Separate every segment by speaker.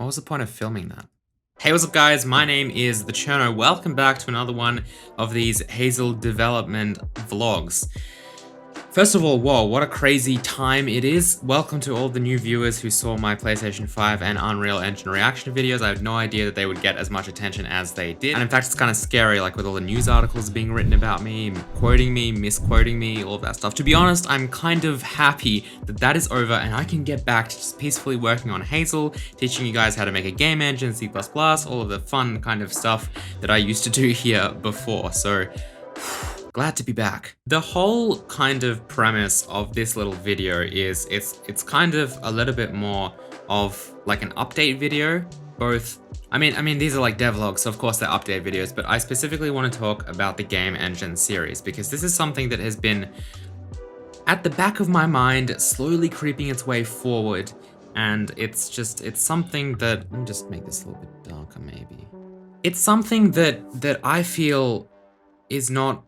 Speaker 1: What was the point of filming that? Hey, what's up guys? My name is The Cherno. Welcome back to another one of these Hazel development vlogs. First of all, whoa, what a crazy time it is. Welcome to all the new viewers who saw my PlayStation 5 and Unreal Engine reaction videos. I had no idea that they would get as much attention as they did. And in fact, it's kind of scary, like with all the news articles being written about me, quoting me, misquoting me, all of that stuff. To be honest, I'm kind of happy that that is over and I can get back to just peacefully working on Hazel, teaching you guys how to make a game engine, C++, all of the fun kind of stuff that I used to do here before. So, glad to be back. The whole kind of premise of this little video is it's kind of a little bit more of like an update video. I mean these are like devlogs, so of course they're update videos, but I specifically want to talk about the game engine series because this is something that has been at the back of my mind, slowly creeping its way forward, and it's something that, let me just make this a little bit darker maybe. It's something that I feel is not,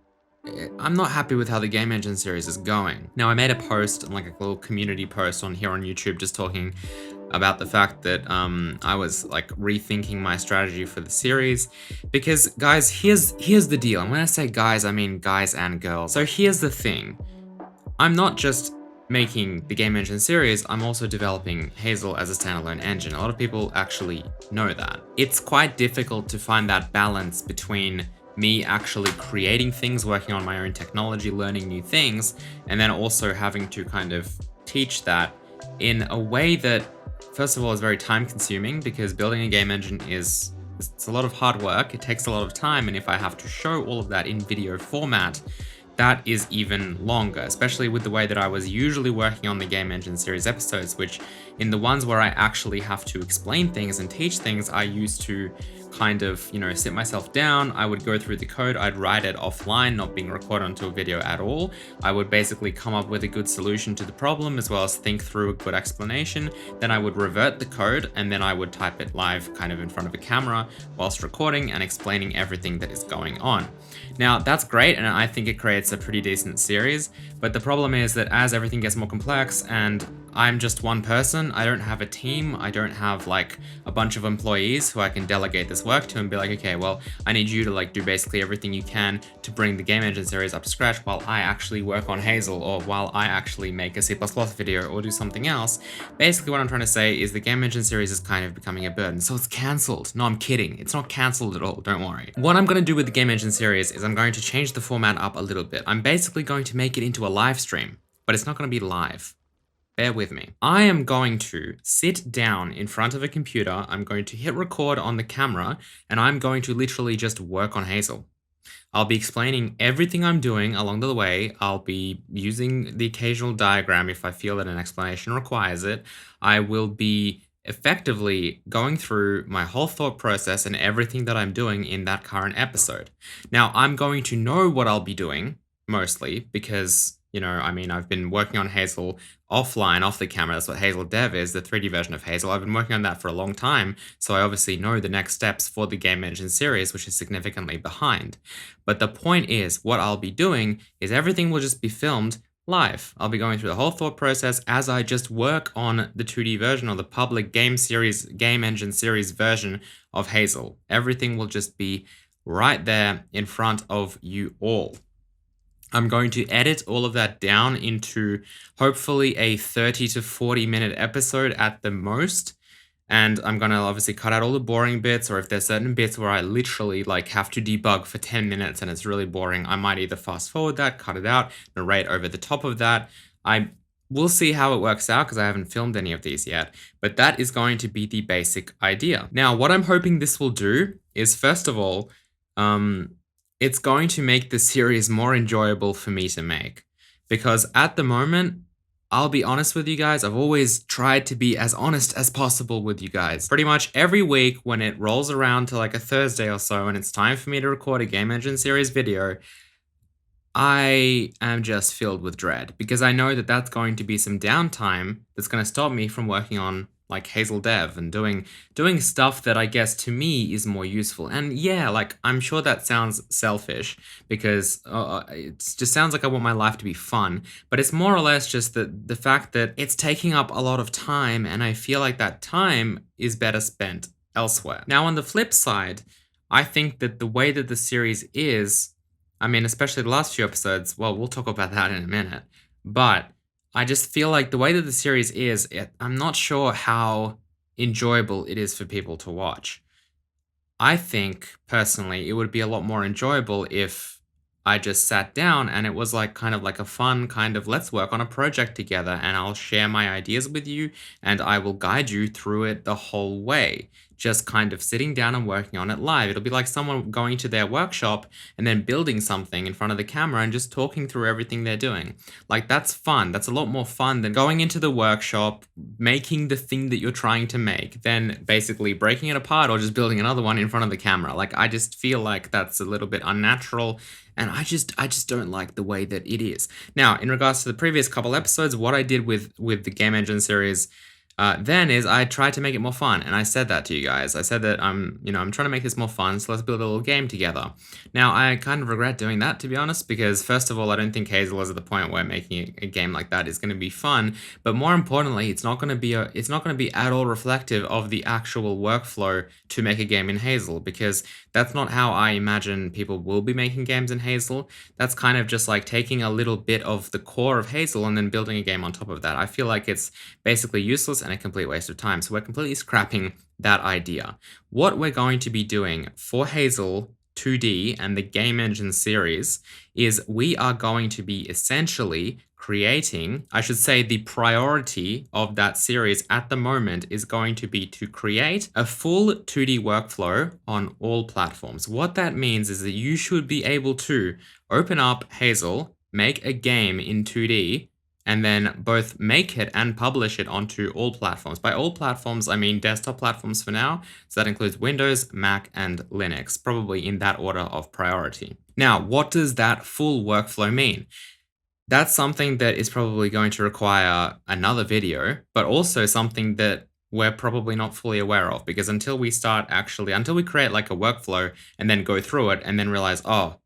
Speaker 1: I'm not happy with how the game engine series is going. Now, I made a post, like a little community post on here on YouTube, just talking about the fact that I was like rethinking my strategy for the series. Because guys, here's the deal. And when I say guys, I mean guys and girls. So here's the thing. I'm not just making the game engine series, I'm also developing Hazel as a standalone engine. A lot of people actually know that. It's quite difficult to find that balance between me actually creating things, working on my own technology, learning new things, and then also having to kind of teach that in a way that, first of all, is very time consuming because building a game engine it's a lot of hard work, it takes a lot of time, and if I have to show all of that in video format, that is even longer, especially with the way that I was usually working on the game engine series episodes, which in the ones where I actually have to explain things and teach things, I used to kind of, you know, sit myself down, I would go through the code, I'd write it offline, not being recorded onto a video at all. I would basically come up with a good solution to the problem as well as think through a good explanation. Then I would revert the code and then I would type it live kind of in front of a camera whilst recording and explaining everything that is going on. Now that's great and I think it creates a pretty decent series, but the problem is that as everything gets more complex and I'm just one person, I don't have a team, I don't have like a bunch of employees who I can delegate this work to and be like, okay, well, I need you to like do basically everything you can to bring the game engine series up to scratch while I actually work on Hazel or while I actually make a C++ video or do something else. Basically what I'm trying to say is the game engine series is kind of becoming a burden, so it's cancelled. No, I'm kidding. It's not cancelled at all, don't worry. What I'm going to do with the game engine series is I'm going to change the format up a little bit. I'm basically going to make it into a live stream, but it's not going to be live. Bear with me. I am going to sit down in front of a computer, I'm going to hit record on the camera, and I'm going to literally just work on Hazel. I'll be explaining everything I'm doing along the way. I'll be using the occasional diagram if I feel that an explanation requires it. I will be effectively going through my whole thought process and everything that I'm doing in that current episode. Now, I'm going to know what I'll be doing, mostly, because, you know, I mean, I've been working on Hazel offline, off the camera. That's what Hazel Dev is, the 3D version of Hazel. I've been working on that for a long time, so I obviously know the next steps for the game engine series, which is significantly behind. But the point is, what I'll be doing is everything will just be filmed live. I'll be going through the whole thought process as I just work on the 2D version or the public game engine series version of Hazel. Everything will just be right there in front of you all. I'm going to edit all of that down into hopefully a 30 to 40 minute episode at the most. And I'm going to obviously cut out all the boring bits, or if there's certain bits where I literally like have to debug for 10 minutes and it's really boring, I might either fast forward that, cut it out, narrate over the top of that. We'll see how it works out because I haven't filmed any of these yet, but that is going to be the basic idea. Now, what I'm hoping this will do is, first of all, it's going to make the series more enjoyable for me to make. Because at the moment, I'll be honest with you guys, I've always tried to be as honest as possible with you guys. Pretty much every week when it rolls around to like a Thursday or so and it's time for me to record a game engine series video, I am just filled with dread because I know that that's going to be some downtime that's going to stop me from working on like Hazel Dev and doing stuff that I guess to me is more useful. And yeah, like I'm sure that sounds selfish because it just sounds like I want my life to be fun, but it's more or less just the fact that it's taking up a lot of time, and I feel like that time is better spent elsewhere. Now, on the flip side, I think that the way that the series is, I mean, especially the last few episodes, well, we'll talk about that in a minute, but I just feel like the way that the series is, I'm not sure how enjoyable it is for people to watch. I think personally it would be a lot more enjoyable if I just sat down and it was like kind of like a fun kind of let's work on a project together and I'll share my ideas with you and I will guide you through it the whole way. Just kind of sitting down and working on it live. It'll be like someone going to their workshop and then building something in front of the camera and just talking through everything they're doing. Like that's fun. That's a lot more fun than going into the workshop, making the thing that you're trying to make, then basically breaking it apart or just building another one in front of the camera. Like I just feel like that's a little bit unnatural and I just don't like the way that it is. Now, in regards to the previous couple episodes, what I did with the Game Engine series then is I tried to make it more fun, and I said that to you guys. I said that I'm trying to make this more fun, so let's build a little game together. Now, I kind of regret doing that, to be honest, because first of all, I don't think Hazel is at the point where making a game like that is going to be fun, but more importantly, it's not going to be at all reflective of the actual workflow to make a game in Hazel, because that's not how I imagine people will be making games in Hazel. That's kind of just like taking a little bit of the core of Hazel and then building a game on top of that. I feel like it's basically useless and a complete waste of time. So we're completely scrapping that idea. What we're going to be doing for Hazel 2D and the Game Engine series is we are going to be essentially creating, I should say the priority of that series at the moment is going to be to create a full 2D workflow on all platforms. What that means is that you should be able to open up Hazel, make a game in 2D, and then both make it and publish it onto all platforms. By all platforms, I mean desktop platforms for now. So that includes Windows, Mac, and Linux, probably in that order of priority. Now, what does that full workflow mean? That's something that is probably going to require another video, but also something that we're probably not fully aware of, because until we create like a workflow and then go through it and then realize, oh,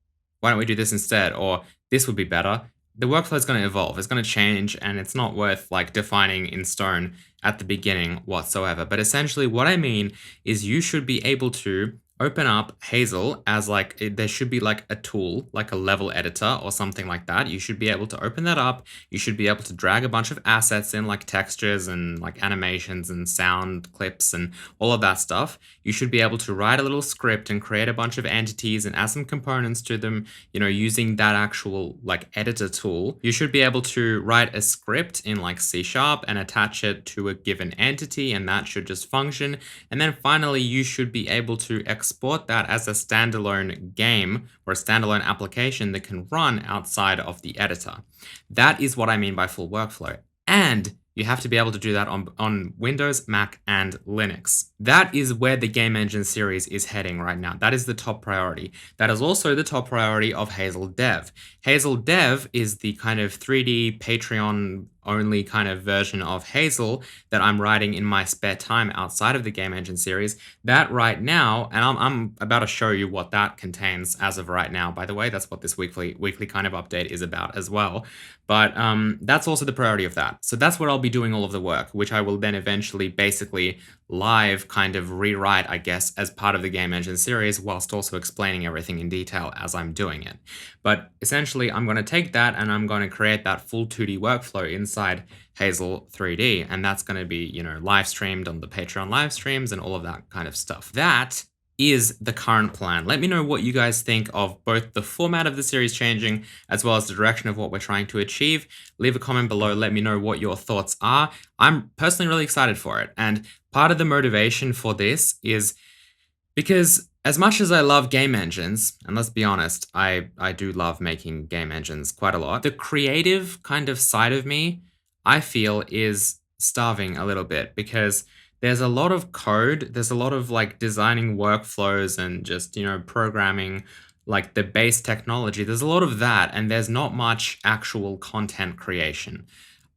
Speaker 1: why don't we do this instead? Or this would be better. The workflow is going to evolve, it's going to change, and it's not worth like defining in stone at the beginning whatsoever. But essentially what I mean is you should be able to open up Hazel as like, there should be like a tool, like a level editor or something like that. You should be able to open that up. You should be able to drag a bunch of assets in, like textures and like animations and sound clips and all of that stuff. You should be able to write a little script and create a bunch of entities and add some components to them, using that actual like editor tool. You should be able to write a script in like C# and attach it to a given entity, and that should just function. And then finally, you should be able to export that as a standalone game or a standalone application that can run outside of the editor. That is what I mean by full workflow. And you have to be able to do that on Windows, Mac, and Linux. That is where the Game Engine series is heading right now. That is the top priority. That is also the top priority of Hazel Dev. Hazel Dev is the kind of 3D Patreon only kind of version of Hazel that I'm writing in my spare time outside of the Game Engine series. That right now, and I'm about to show you what that contains as of right now, by the way. That's what this weekly kind of update is about as well. But that's also the priority of that. So that's where I'll be doing all of the work, which I will then eventually basically live kind of rewrite, I guess, as part of the Game Engine series, whilst also explaining everything in detail as I'm doing it. But essentially, I'm going to take that and I'm going to create that full 2D workflow inside Hazel 3D. And that's going to be, live streamed on the Patreon live streams and all of that kind of stuff. That is the current plan. Let me know what you guys think of both the format of the series changing as well as the direction of what we're trying to achieve. Leave a comment below. Let me know what your thoughts are. I'm personally really excited for it. And part of the motivation for this is because as much as I love game engines, and let's be honest, I do love making game engines quite a lot, the creative kind of side of me, I feel, is starving a little bit because there's a lot of code, there's a lot of like designing workflows and just, programming like the base technology. There's a lot of that, and there's not much actual content creation.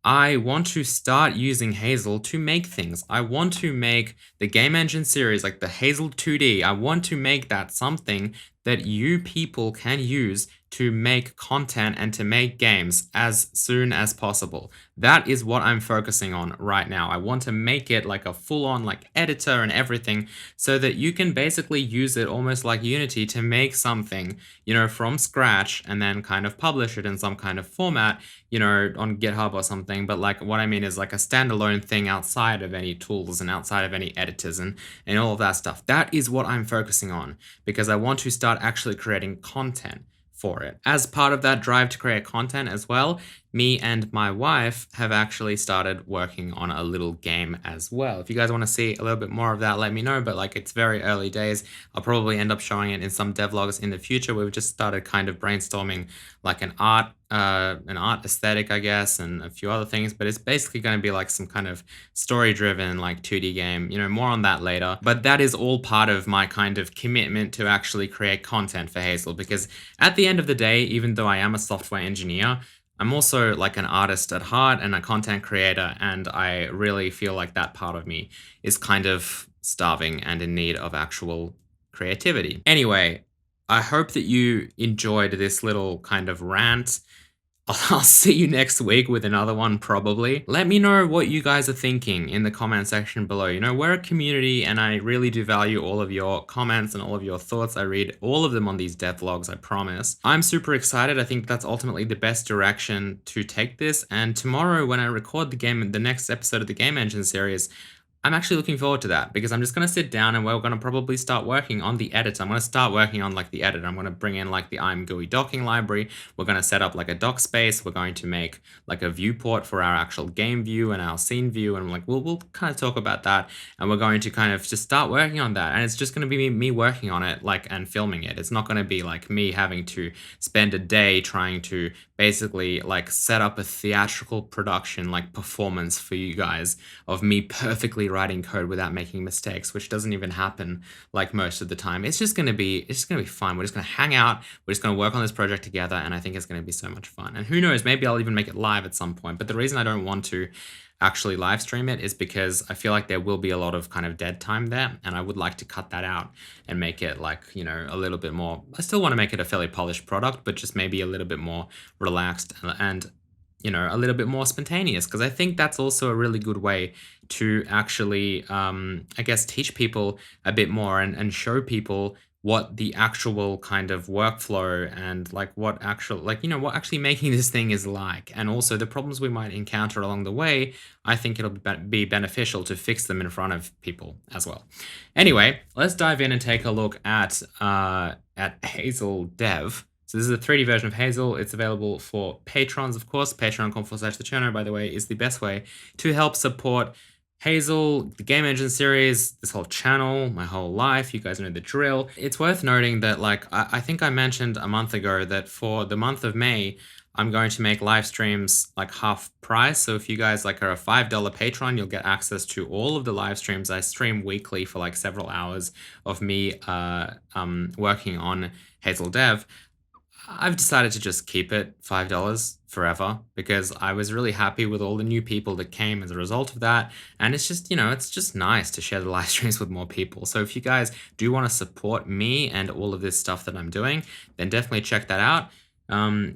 Speaker 1: I want to start using Hazel to make things. I want to make the game engine series, like the Hazel 2D. I want to make that something that you people can use to make content and to make games as soon as possible. That is what I'm focusing on right now. I want to make it like a full-on like editor and everything so that you can basically use it almost like Unity to make something, from scratch and then kind of publish it in some kind of format, on GitHub or something. But like what I mean is like a standalone thing outside of any tools and outside of any editors and all of that stuff. That is what I'm focusing on because I want to start actually creating content for it. As part of that drive to create content as well, me and my wife have actually started working on a little game as well. If you guys want to see a little bit more of that, let me know, but like it's very early days. I'll probably end up showing it in some devlogs in the future. We've just started kind of brainstorming like an art aesthetic, I guess, and a few other things, but it's basically going to be like some kind of story-driven like 2D game, more on that later. But that is all part of my kind of commitment to actually create content for Hazel, because at the end of the day, even though I am a software engineer, I'm also like an artist at heart and a content creator, and I really feel like that part of me is kind of starving and in need of actual creativity. Anyway, I hope that you enjoyed this little kind of rant. I'll see you next week with another one, probably. Let me know what you guys are thinking in the comment section below. We're a community and I really do value all of your comments and all of your thoughts. I read all of them on these devlogs, I promise. I'm super excited. I think that's ultimately the best direction to take this. And tomorrow when I record the next episode of the Game Engine series, I'm actually looking forward to that because I'm just going to sit down and we're going to probably start working on the editor. I'm going to start working on like the editor. I'm going to bring in like the ImGUI docking library. We're going to set up like a dock space. We're going to make like a viewport for our actual game view and our scene view. And like, we'll kind of talk about that. And we're going to kind of just start working on that. And it's just going to be me working on it and filming it. It's not going to be like me having to spend a day trying to basically like set up a theatrical production like performance for you guys of me perfectly writing code without making mistakes, which doesn't even happen like most of the time. It's just gonna be fun. We're just gonna hang out, we're just gonna work on this project together, and I think it's gonna be so much fun. And who knows, maybe I'll even make it live at some point. But the reason I don't want to actually live stream it is because I feel like there will be a lot of kind of dead time there, and I would like to cut that out and make it like, a little bit more. I still want to make it a fairly polished product, but just maybe a little bit more relaxed and a little bit more spontaneous, because I think that's also a really good way to actually, I guess, teach people a bit more and show people what the actual kind of workflow and like what actually making this thing is like, and also the problems we might encounter along the way. I think it'll be beneficial to fix them in front of people as well. Anyway, let's dive in and take a look at Hazel Dev. So this is a 3D version of Hazel. It's available for patrons, of course. Patreon.com/thecherno, by the way, is the best way to help support Hazel, the Game Engine series, this whole channel, my whole life. You guys know the drill. It's worth noting that, like, I think I mentioned a month ago that for the month of May, I'm going to make live streams like half price. So if you guys like are a $5 patron, you'll get access to all of the live streams. I stream weekly for like several hours of me working on Hazel Dev. I've decided to just keep it $5 forever because I was really happy with all the new people that came as a result of that. And it's just, it's just nice to share the live streams with more people. So if you guys do want to support me and all of this stuff that I'm doing, then definitely check that out.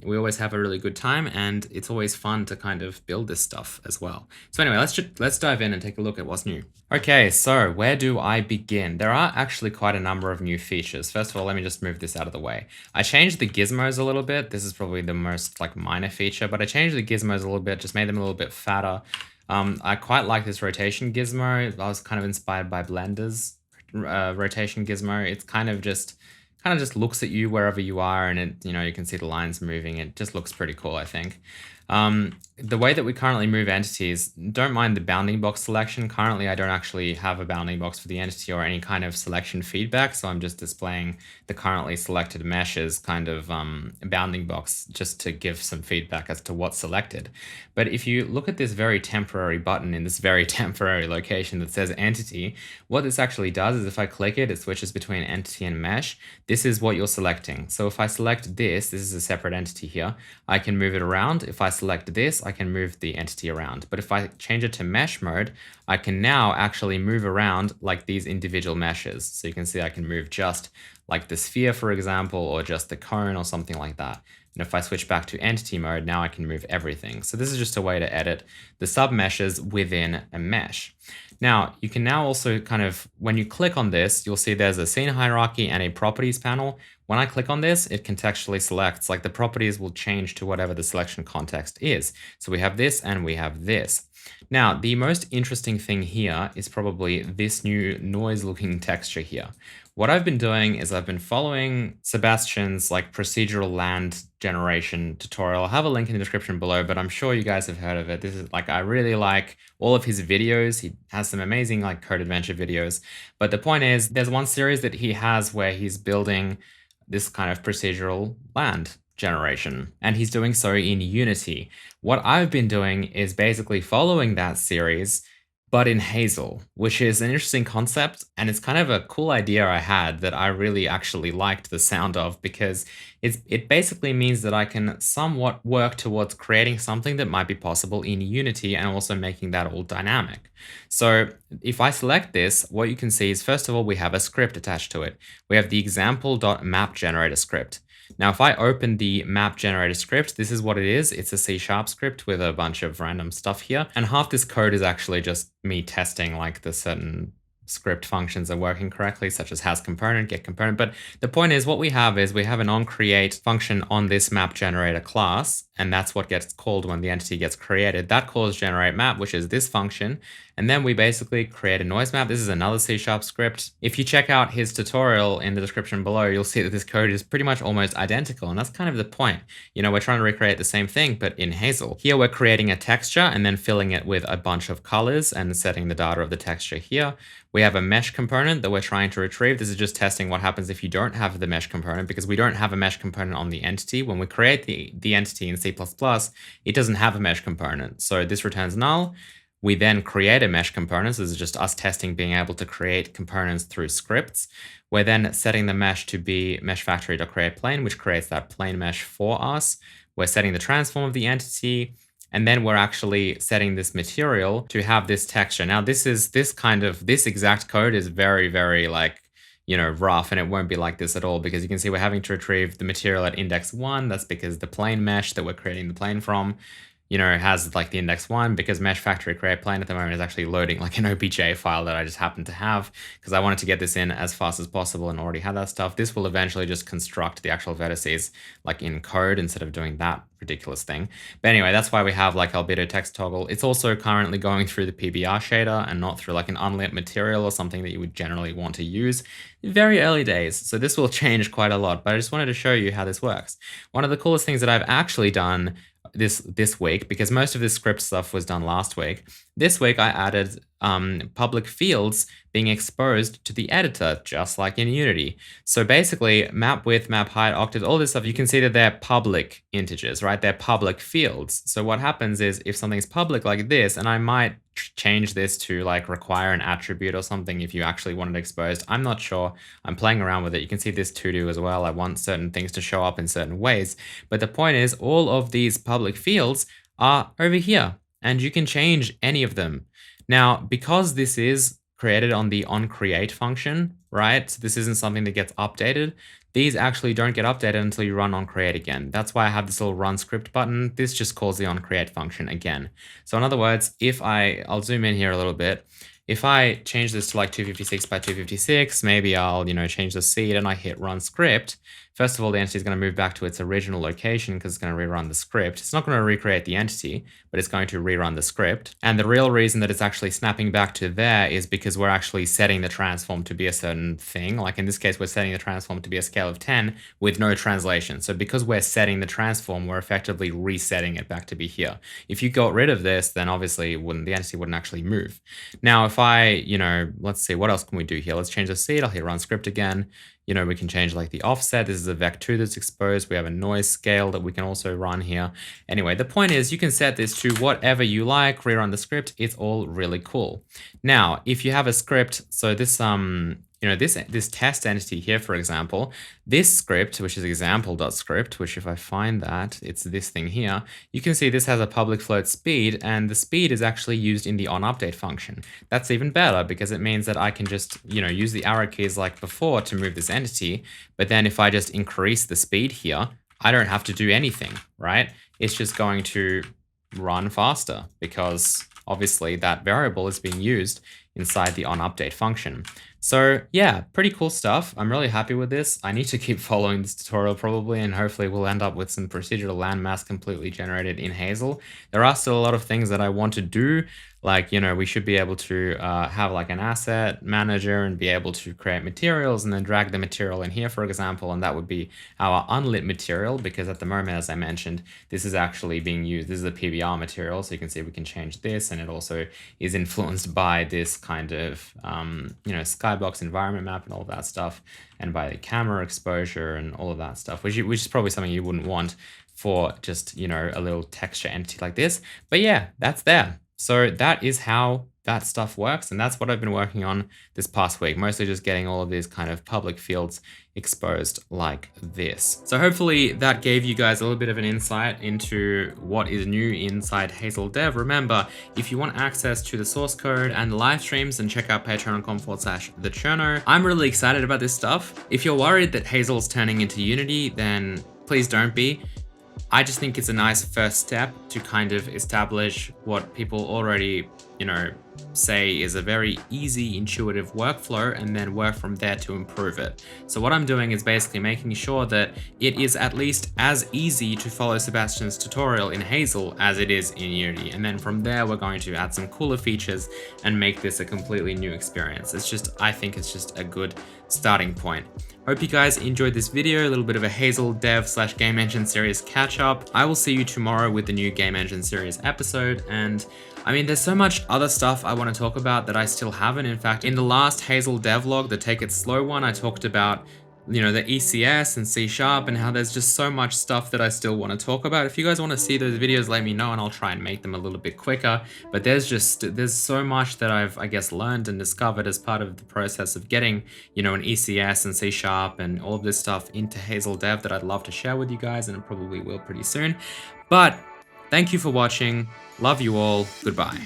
Speaker 1: We always have a really good time, and it's always fun to kind of build this stuff as well. So anyway, let's dive in and take a look at what's new. Okay, so where do I begin? There are actually quite a number of new features. First of all, let me just move this out of the way. I changed the gizmos a little bit. This is probably the most like minor feature, but I changed the gizmos a little bit, just made them a little bit fatter. I quite like this rotation gizmo. I was kind of inspired by Blender's rotation gizmo. It's kind of just looks at you wherever you are, and it, you can see the lines moving. It just looks pretty cool, I think. The way that we currently move entities, don't mind the bounding box selection. Currently, I don't actually have a bounding box for the entity or any kind of selection feedback, so I'm just displaying the currently selected mesh as kind of bounding box just to give some feedback as to what's selected. But if you look at this very temporary button in this very temporary location that says entity, what this actually does is if I click it, it switches between entity and mesh. This is what you're selecting. So if I select this is a separate entity here. I can move it around. If I select this, I can move the entity around. But if I change it to mesh mode, I can now actually move around like these individual meshes. So you can see I can move just like the sphere, for example, or just the cone or something like that. And if I switch back to entity mode, now I can move everything. So this is just a way to edit the submeshes within a mesh. Now, you can now also kind of, when you click on this, you'll see there's a scene hierarchy and a properties panel. When I click on this, it contextually selects, like the properties will change to whatever the selection context is. So we have this and we have this. Now, the most interesting thing here is probably this new noise looking texture here. What I've been doing is I've been following Sebastian's like procedural land generation tutorial. I'll have a link in the description below, but I'm sure you guys have heard of it. This is like, I really like all of his videos. He has some amazing like code adventure videos. But the point is there's one series that he has where he's building this kind of procedural land generation, and he's doing so in Unity. What I've been doing is basically following that series, but in Hazel, which is an interesting concept, and it's kind of a cool idea I had that I really actually liked the sound of, because it basically means that I can somewhat work towards creating something that might be possible in Unity and also making that all dynamic. So if I select this, what you can see is, first of all, we have a script attached to it. We have the example.mapGenerator script. Now, if I open the map generator script, this is what it is. It's a C# script with a bunch of random stuff here. And half this code is actually just me testing like the certain script functions are working correctly, such as has component, get component. But the point is, what we have is we have an onCreate function on this map generator class, and that's what gets called when the entity gets created. That calls generate map, which is this function. And then we basically create a noise map. This is another C# script. If you check out his tutorial in the description below, you'll see that this code is pretty much almost identical. And that's kind of the point. You know, we're trying to recreate the same thing, but in Hazel. Here we're creating a texture and then filling it with a bunch of colors and setting the data of the texture here. We have a mesh component that we're trying to retrieve. This is just testing what happens if you don't have the mesh component, because we don't have a mesh component on the entity. When we create the entity in C++, it doesn't have a mesh component. So this returns null. We then create a mesh component. So this is just us testing being able to create components through scripts. We're then setting the mesh to be meshFactory.createPlane, which creates that plane mesh for us. We're setting the transform of the entity. And then we're actually setting this material to have this texture. Now, this exact code is very, very like, you know, rough, and it won't be like this at all, because you can see we're having to retrieve the material at index 1. That's because the plane mesh that we're creating the plane from, you know, has like the index 1, because mesh factory create plane at the moment is actually loading like an OBJ file that I just happen to have because I wanted to get this in as fast as possible and already had that stuff. This will eventually just construct the actual vertices like in code instead of doing that ridiculous thing. But anyway, that's why we have like albedo text toggle. It's also currently going through the PBR shader and not through like an unlit material or something that you would generally want to use. Very early days, so this will change quite a lot, but I just wanted to show you how this works. One of the coolest things that I've actually done this week, because most of this script stuff was done last week. This week I added public fields being exposed to the editor, just like in Unity. So basically, map width, map height, octave, all this stuff, you can see that they're public integers, right? They're public fields. So what happens is if something's public like this, and I might change this to like require an attribute or something if you actually want it exposed. I'm not sure. I'm playing around with it. You can see this to do as well. I want certain things to show up in certain ways. But the point is, all of these public fields are over here, and you can change any of them. Now, because this is created on the onCreate function, right? So this isn't something that gets updated. These actually don't get updated until you run onCreate again. That's why I have this little run script button. This just calls the onCreate function again. So in other words, if I'll zoom in here a little bit. If I change this to like 256 by 256, maybe I'll, you know, change the seed and I hit run script. First of all, the entity is going to move back to its original location because it's going to rerun the script. It's not going to recreate the entity, but it's going to rerun the script. And the real reason that it's actually snapping back to there is because we're actually setting the transform to be a certain thing. Like in this case, we're setting the transform to be a scale of 10 with no translation. So because we're setting the transform, we're effectively resetting it back to be here. If you got rid of this, then obviously the entity wouldn't actually move. Now, if I, you know, let's see, what else can we do here? Let's change the seed. I'll hit run script again. You know, we can change like the offset. This is a vec2 that's exposed. We have a noise scale that we can also run here. Anyway, the point is you can set this to whatever you like, rerun the script. It's all really cool. Now, if you have a script, so this this test entity here, for example, this script, which is example.script, which if I find that, it's this thing here, you can see this has a public float speed, and the speed is actually used in the onUpdate function. That's even better because it means that I can just, use the arrow keys like before to move this entity, but then if I just increase the speed here, I don't have to do anything, right? It's just going to run faster because obviously that variable is being used inside the onUpdate function. So yeah, pretty cool stuff. I'm really happy with this. I need to keep following this tutorial probably, and hopefully we'll end up with some procedural landmass completely generated in Hazel. There are still a lot of things that I want to do, like, we should be able to have like an asset manager and be able to create materials and then drag the material in here, for example, and that would be our unlit material, because at the moment, as I mentioned, this is actually being used. This is a PBR material, so you can see we can change this, and it also is influenced by this kind of, skybox environment map and all that stuff, and by the camera exposure and all of that stuff, which is probably something you wouldn't want for just, a little texture entity like this. But yeah, that's there. So that is how that stuff works, and that's what I've been working on this past week, mostly just getting all of these kind of public fields exposed like this. So hopefully that gave you guys a little bit of an insight into what is new inside Hazel Dev. Remember, if you want access to the source code and the live streams, then check out patreon.com/thecherno. I'm really excited about this stuff. If you're worried that Hazel's turning into Unity, then please don't be. I just think it's a nice first step to kind of establish what people already, say is a very easy, intuitive workflow, and then work from there to improve it. So what I'm doing is basically making sure that it is at least as easy to follow Sebastian's tutorial in Hazel as it is in Unity. And then from there, we're going to add some cooler features and make this a completely new experience. I think it's just a good starting point. Hope you guys enjoyed this video, a little bit of a Hazel Dev / Game Engine series catch up. I will see you tomorrow with the new Game Engine series episode, and there's so much other stuff I want to talk about that I still haven't. In fact, in the last Hazel devlog, the Take It Slow one, I talked about, the ECS and C# and how there's just so much stuff that I still want to talk about. If you guys want to see those videos, let me know and I'll try and make them a little bit quicker. But there's so much that I've, learned and discovered as part of the process of getting, an ECS and C# and all of this stuff into Hazel Dev that I'd love to share with you guys, and I probably will pretty soon. But thank you for watching. Love you all. Goodbye.